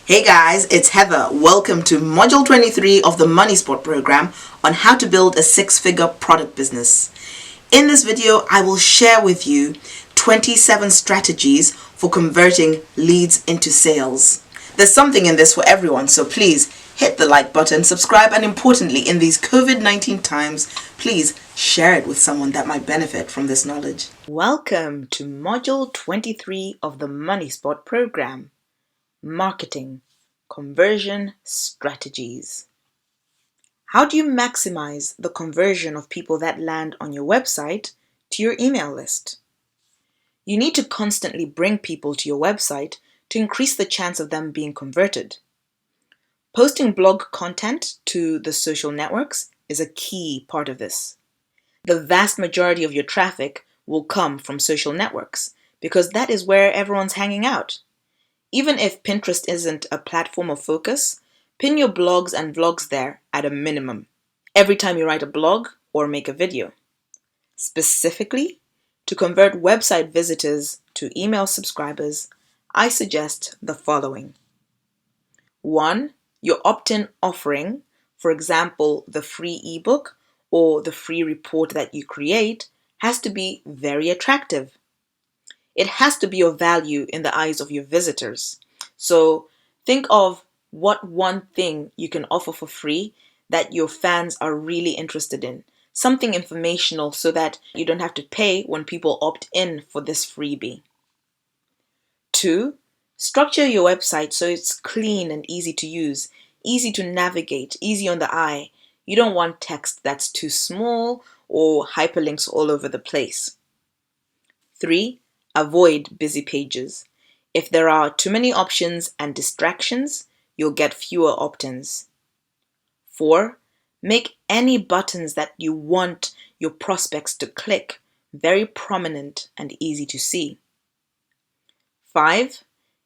Hey guys, it's Heather. Welcome to Module 23 of the Money Spot program on how to build a six-figure product business. In this video, I will share with you 27 strategies for converting leads into sales. There's something in this for everyone, so please hit the like button, subscribe, and importantly, in these COVID-19 times, please share it with someone that might benefit from this knowledge. Welcome to Module 23 of the Money Spot program. Marketing, conversion strategies. How do you maximize the conversion of people that land on your website to your email list? You need to constantly bring people to your website to increase the chance of them being converted. Posting blog content to the social networks is a key part of this. The vast majority of your traffic will come from social networks because that is where everyone's hanging out. Even if Pinterest isn't a platform of focus, pin your blogs and vlogs there at a minimum every time you write a blog or make a video. Specifically, to convert website visitors to email subscribers, I suggest the following. 1. Your opt-in offering, for example, the free ebook or the free report that you create, has to be very attractive. It has to be of value in the eyes of your visitors. So think of what one thing you can offer for free that your fans are really interested in. Something informational so that you don't have to pay when people opt in for this freebie. 2. Structure your website so it's clean and easy to use, easy to navigate, easy on the eye. You don't want text that's too small or hyperlinks all over the place. 3. Avoid busy pages. If there are too many options and distractions, you'll get fewer opt-ins. 4. Make any buttons that you want your prospects to click very prominent and easy to see. 5.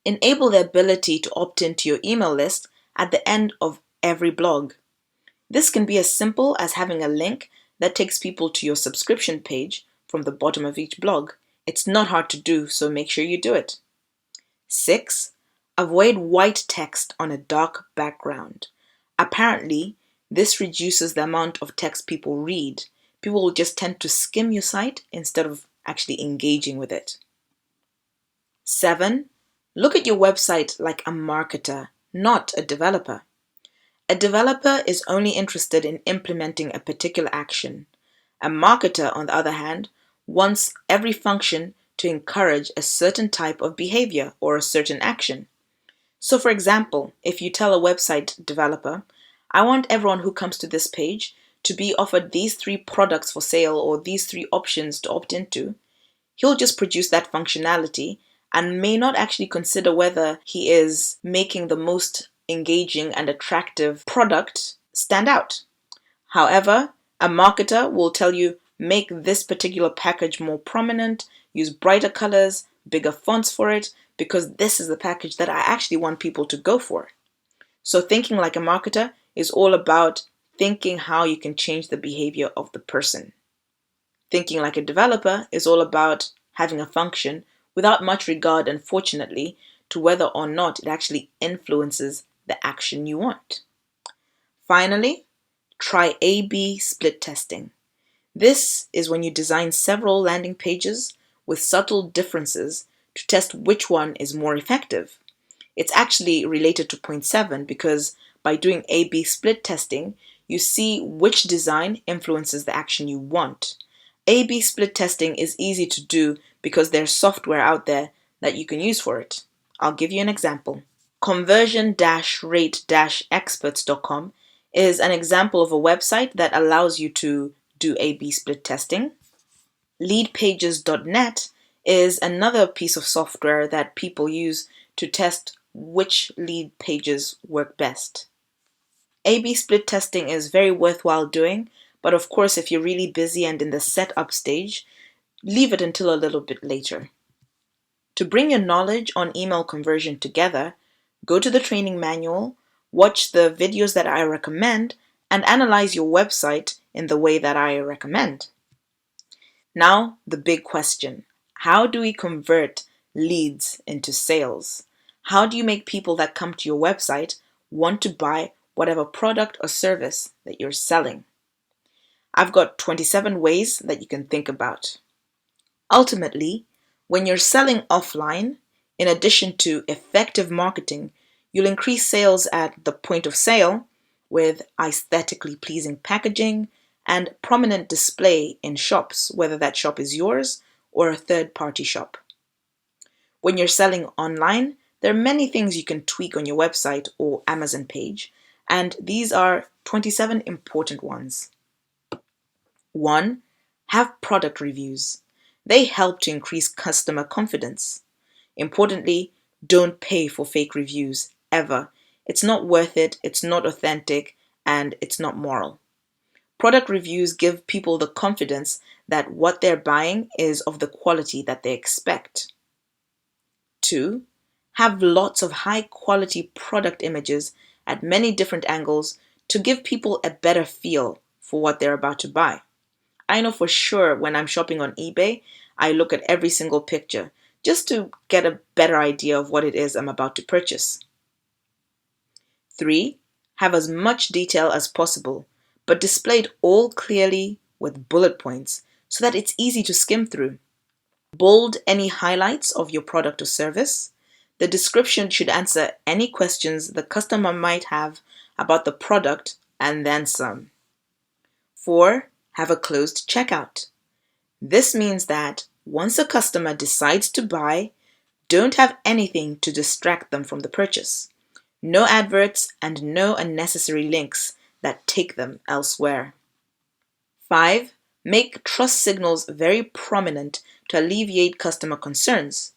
Enable the ability to opt into your email list at the end of every blog. This can be as simple as having a link that takes people to your subscription page from the bottom of each blog. It's not hard to do, so make sure you do it. 6. Avoid white text on a dark background. Apparently, this reduces the amount of text people read. People will just tend to skim your site instead of actually engaging with it. 7. Look at your website like a marketer, not a developer. A developer is only interested in implementing a particular action. A marketer, on the other hand, wants every function to encourage a certain type of behavior or a certain action. So for example, if you tell a website developer, I want everyone who comes to this page to be offered these 3 products for sale or these 3 options to opt into, he'll just produce that functionality and may not actually consider whether he is making the most engaging and attractive product stand out. However, a marketer will tell you, make this particular package more prominent, use brighter colors, bigger fonts for it, because this is the package that I actually want people to go for. So thinking like a marketer is all about thinking how you can change the behavior of the person. Thinking like a developer is all about having a function without much regard, unfortunately, to whether or not it actually influences the action you want. Finally, try A/B split testing. This is when you design several landing pages with subtle differences to test which one is more effective. It's actually related to point 7 because by doing A/B split testing, you see which design influences the action you want. A/B split testing is easy to do because there's software out there that you can use for it. I'll give you an example. Conversion-rate-experts.com is an example of a website that allows you to do A/B split testing. Leadpages.net is another piece of software that people use to test which lead pages work best. A/B split testing is very worthwhile doing, but of course, if you're really busy and in the setup stage, leave it until a little bit later. To bring your knowledge on email conversion together, go to the training manual, watch the videos that I recommend, and analyze your website in the way that I recommend. Now, the big question. How do we convert leads into sales? How do you make people that come to your website want to buy whatever product or service that you're selling? I've got 27 ways that you can think about. Ultimately, when you're selling offline, in addition to effective marketing, you'll increase sales at the point of sale with aesthetically pleasing packaging and prominent display in shops, whether that shop is yours or a third-party shop. When you're selling online, there are many things you can tweak on your website or Amazon page, and these are 27 important ones. 1. Have product reviews. They help to increase customer confidence. Importantly, don't pay for fake reviews, ever. It's not worth it, it's not authentic, and it's not moral. Product reviews give people the confidence that what they're buying is of the quality that they expect. 2. Have lots of high quality product images at many different angles to give people a better feel for what they're about to buy. I know for sure when I'm shopping on eBay, I look at every single picture just to get a better idea of what it is I'm about to purchase. 3. Have as much detail as possible, but display it all clearly with bullet points so that it's easy to skim through. Bold any highlights of your product or service. The description should answer any questions the customer might have about the product and then some. 4. Have a closed checkout. This means that once a customer decides to buy, don't have anything to distract them from the purchase. No adverts and no unnecessary links that take them elsewhere. 5. Make trust signals very prominent to alleviate customer concerns.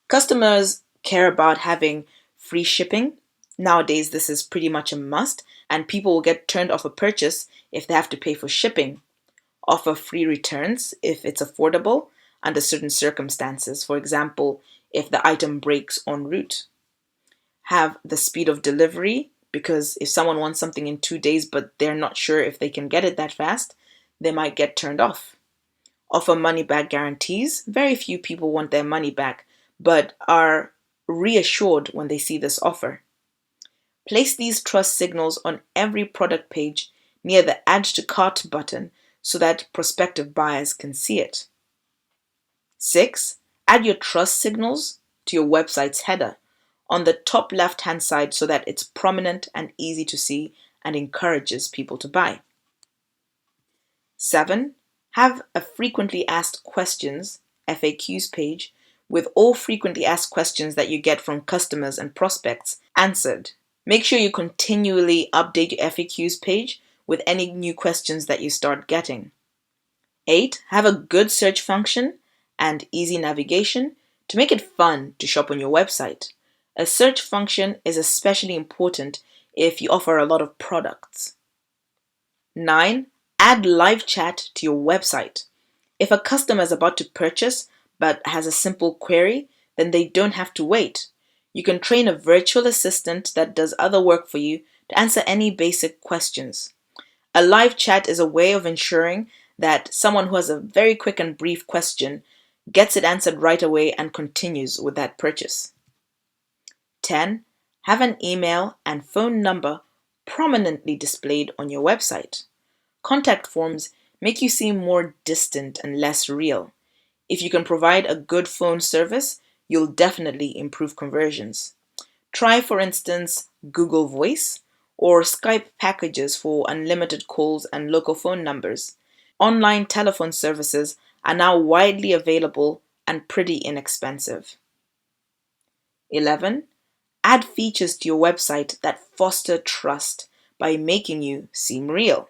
Customers care about having free shipping. Nowadays, this is pretty much a must, and people will get turned off a purchase if they have to pay for shipping. Offer free returns if it's affordable under certain circumstances. For example, if the item breaks en route. Have the speed of delivery, because if someone wants something in 2 days but they're not sure if they can get it that fast, they might get turned off. Offer money back guarantees. Very few people want their money back, but are reassured when they see this offer. Place these trust signals on every product page near the Add to Cart button so that prospective buyers can see it. 6. Add your trust signals to your website's header on the top left-hand side so that it's prominent and easy to see and encourages people to buy. 7. Have a frequently asked questions FAQs page with all frequently asked questions that you get from customers and prospects answered. Make sure you continually update your FAQs page with any new questions that you start getting. 8. Have a good search function and easy navigation to make it fun to shop on your website. A search function is especially important if you offer a lot of products. 9. Add live chat to your website. If a customer is about to purchase but has a simple query, then they don't have to wait. You can train a virtual assistant that does other work for you to answer any basic questions. A live chat is a way of ensuring that someone who has a very quick and brief question gets it answered right away and continues with that purchase. 10. Have an email and phone number prominently displayed on your website. Contact forms make you seem more distant and less real. If you can provide a good phone service, you'll definitely improve conversions. Try, for instance, Google Voice or Skype packages for unlimited calls and local phone numbers. Online telephone services are now widely available and pretty inexpensive. 11. Add features to your website that foster trust by making you seem real.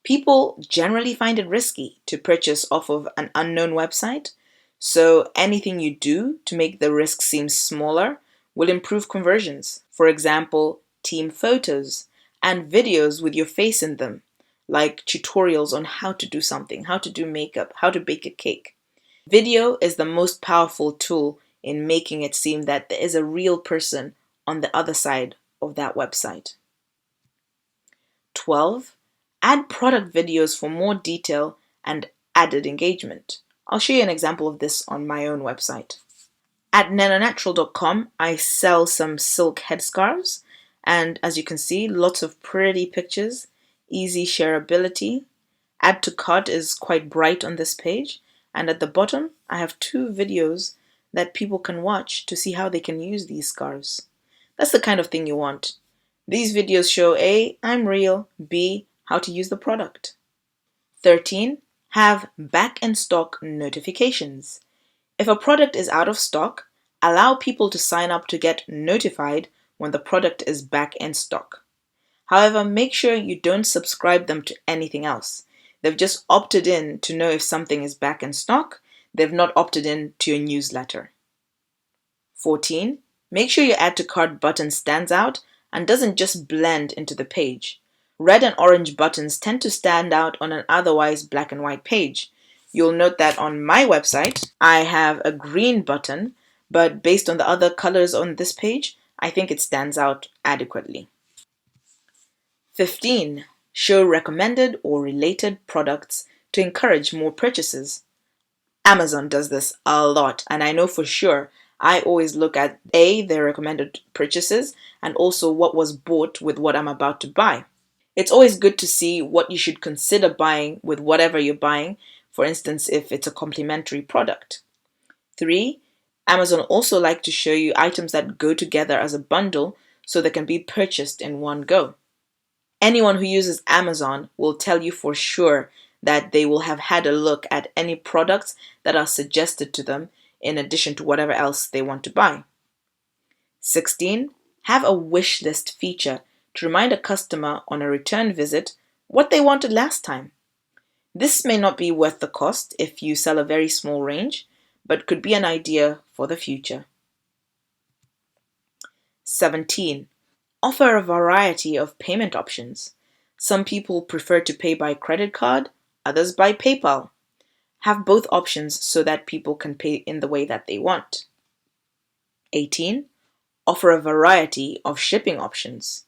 People generally find it risky to purchase off of an unknown website, so anything you do to make the risk seem smaller will improve conversions. For example, team photos and videos with your face in them, like tutorials on how to do something, how to do makeup, how to bake a cake. Video is the most powerful tool in making it seem that there is a real person on the other side of that website. 12. Add product videos for more detail and added engagement. I'll show you an example of this on my own website. At nanonatural.com, I sell some silk headscarves, and as you can see, lots of pretty pictures, easy shareability. Add to cart is quite bright on this page, and at the bottom, I have 2 videos that people can watch to see how they can use these scarves. That's the kind of thing you want. These videos show A, I'm real, B, how to use the product. 13. Have back in stock notifications. If a product is out of stock, allow people to sign up to get notified when the product is back in stock. However, make sure you don't subscribe them to anything else. They've just opted in to know if something is back in stock. They've not opted in to your newsletter. 14. Make sure your add to cart button stands out and doesn't just blend into the page. Red and orange buttons tend to stand out on an otherwise black and white page. You'll note that on my website, I have a green button, but based on the other colors on this page, I think it stands out adequately. 15. Show recommended or related products to encourage more purchases. Amazon does this a lot, and I know for sure I always look at A, their recommended purchases, and also what was bought with what I'm about to buy. It's always good to see what you should consider buying with whatever you're buying, for instance, if it's a complementary product. 3. Amazon also like to show you items that go together as a bundle so they can be purchased in one go. Anyone who uses Amazon will tell you for sure that they will have had a look at any products that are suggested to them in addition to whatever else they want to buy. 16. Have a wish list feature to remind a customer on a return visit what they wanted last time. This may not be worth the cost if you sell a very small range, but could be an idea for the future. 17. Offer a variety of payment options. Some people prefer to pay by credit card, others by PayPal. Have both options so that people can pay in the way that they want. 18. Offer a variety of shipping options.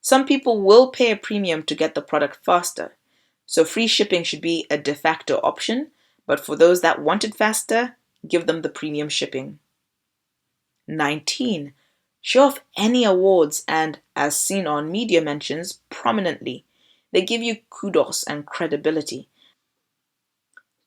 Some people will pay a premium to get the product faster, so free shipping should be a de facto option, but for those that want it faster, give them the premium shipping. 19. Show off any awards and, as seen on media mentions, prominently. They give you kudos and credibility.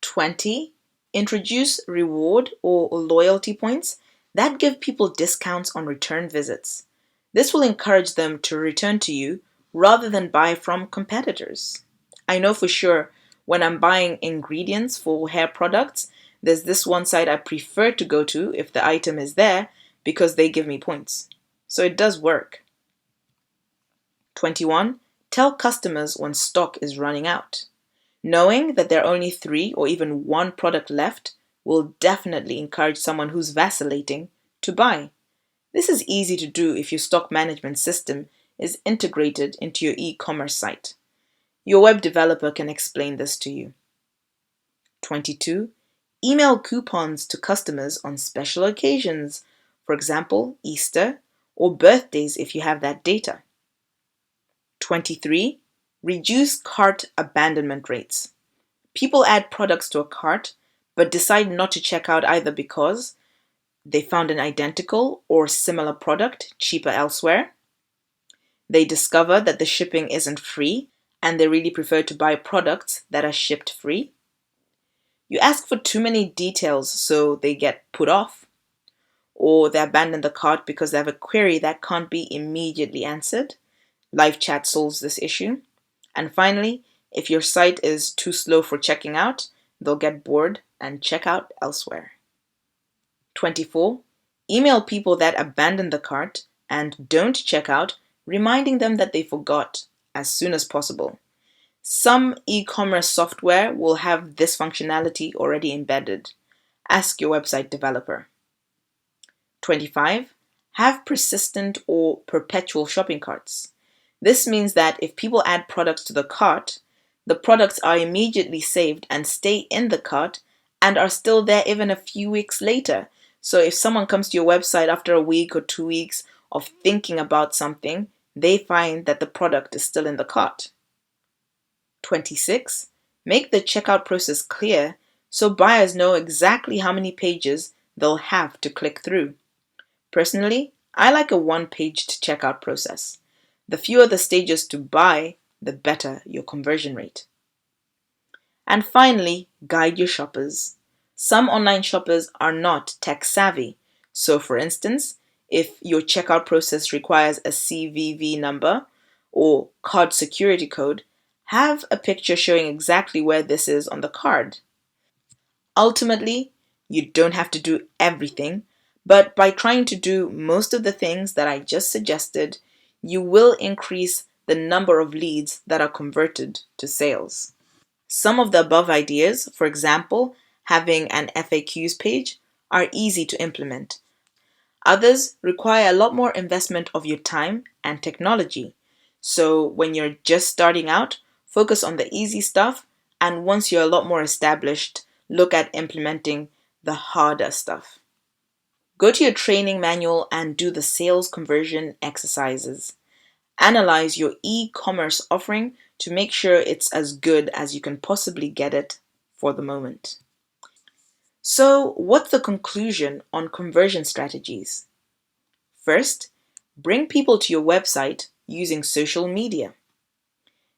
20. Introduce reward or loyalty points that give people discounts on return visits. This will encourage them to return to you rather than buy from competitors. I know for sure when I'm buying ingredients for hair products, there's this one site I prefer to go to if the item is there because they give me points. So it does work. 21. Tell customers when stock is running out. Knowing that there are only 3 or even 1 product left will definitely encourage someone who's vacillating to buy. This is easy to do if your stock management system is integrated into your e-commerce site. Your web developer can explain this to you. 22. Email coupons to customers on special occasions, for example, Easter, or birthdays if you have that data. 23. Reduce cart abandonment rates. People add products to a cart but decide not to check out either because they found an identical or similar product cheaper elsewhere. They discover that the shipping isn't free and they really prefer to buy products that are shipped free. You ask for too many details so they get put off. Or they abandon the cart because they have a query that can't be immediately answered. Live chat solves this issue. And finally, if your site is too slow for checking out, they'll get bored and check out elsewhere. 24. Email people that abandon the cart and don't check out, reminding them that they forgot as soon as possible. Some e-commerce software will have this functionality already embedded. Ask your website developer. 25. Have persistent or perpetual shopping carts. This means that if people add products to the cart, the products are immediately saved and stay in the cart and are still there even a few weeks later. So if someone comes to your website after a week or 2 weeks of thinking about something, they find that the product is still in the cart. 26. Make the checkout process clear so buyers know exactly how many pages they'll have to click through. Personally, I like a one-paged checkout process. The fewer the stages to buy, the better your conversion rate. And finally, guide your shoppers. Some online shoppers are not tech savvy. So for instance, if your checkout process requires a CVV number or card security code, have a picture showing exactly where this is on the card. Ultimately, you don't have to do everything, but by trying to do most of the things that I just suggested, you will increase the number of leads that are converted to sales. Some of the above ideas, for example, having an FAQs page, are easy to implement. Others require a lot more investment of your time and technology. So when you're just starting out, focus on the easy stuff, and once you're a lot more established, look at implementing the harder stuff. Go to your training manual and do the sales conversion exercises. Analyze your e-commerce offering to make sure it's as good as you can possibly get it for the moment. So, what's the conclusion on conversion strategies? First, bring people to your website using social media.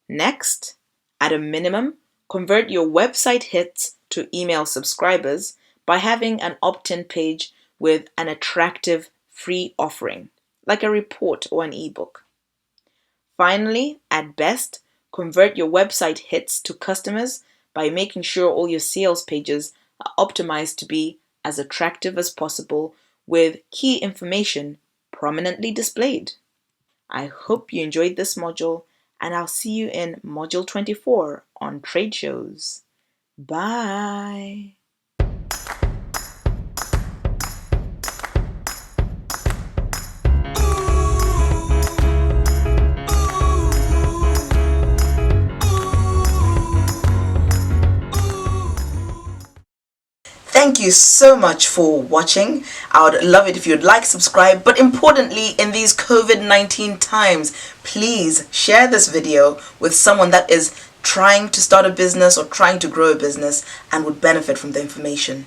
Next, at a minimum, convert your website hits to email subscribers by having an opt-in page with an attractive free offering, like a report or an ebook. Finally, at best, convert your website hits to customers by making sure all your sales pages are optimized to be as attractive as possible with key information prominently displayed. I hope you enjoyed this module, and I'll see you in Module 24 on trade shows. Bye! Thank you so much for watching. I would love it if you'd like, subscribe, but importantly, in these COVID-19 times, please share this video with someone that is trying to start a business or trying to grow a business and would benefit from the information.